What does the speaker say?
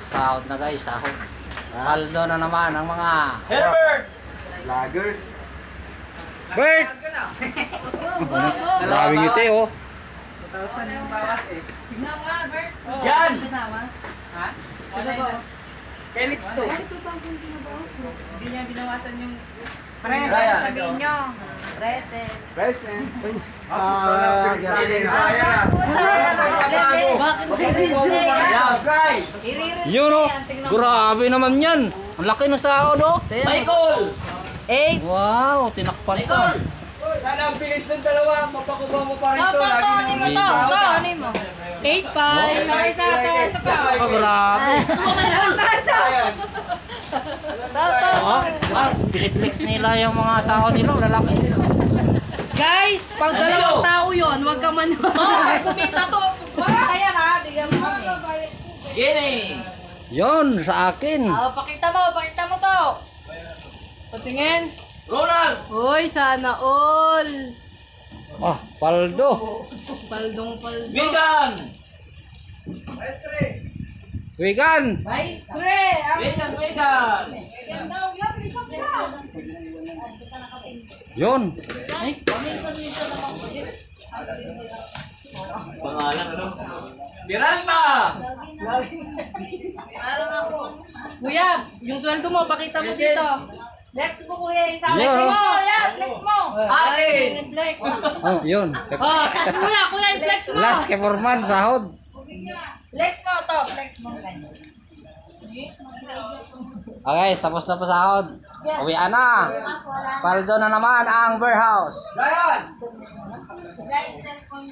Sahod na guys, sahod. Paldo na naman ang mga Herbert! Vloggers. Bert! Grabe ngiti oh. 2,000 yung bawas eh. Tignan mo nga, Bert. Yan! Binawas. Ha? Ano ba? Felix to. Hindi niya binawasan yung... Present, sabihin nyo. Present. Present. Yun oh. Grabe naman yan. Ang laki ng sahod oh. Michael! 8. Wow, tinakpan ka. Sana ang bilis ng dalawa, mapakuha mo pa rin to. Ano mo to? Ano mo? 8 pa. Isa ito pa. Oh, grabe. Piniflex nila yung mga sahod nila, lalaki. Guys, pag dalawang tao yun, huwag ka man. Kumita to. Kaya ka, bigyan mo kami. Gini! Yun, sa akin. Pakita mo to. Patingin. Ronald! Uy, sana all. Ah, paldo. Paldong. Wigan! Wigan. Maestre. Wigan! Yun. Pangalan ano? Miranda! Kuya, yung sweldo mo, pakita mo dito. Flex mo, kuya. Yeah. Flex mo, yeah, flex mo. Akin! Flex. Oh, yun. Oh, kuya, flex mo. Last kay Forman, sahod. Flex mo to, flex mo. Ah guys, tapos na pa sahod. Uwian na. Paldo na naman ang warehouse. Ryan! Guys, cellphone.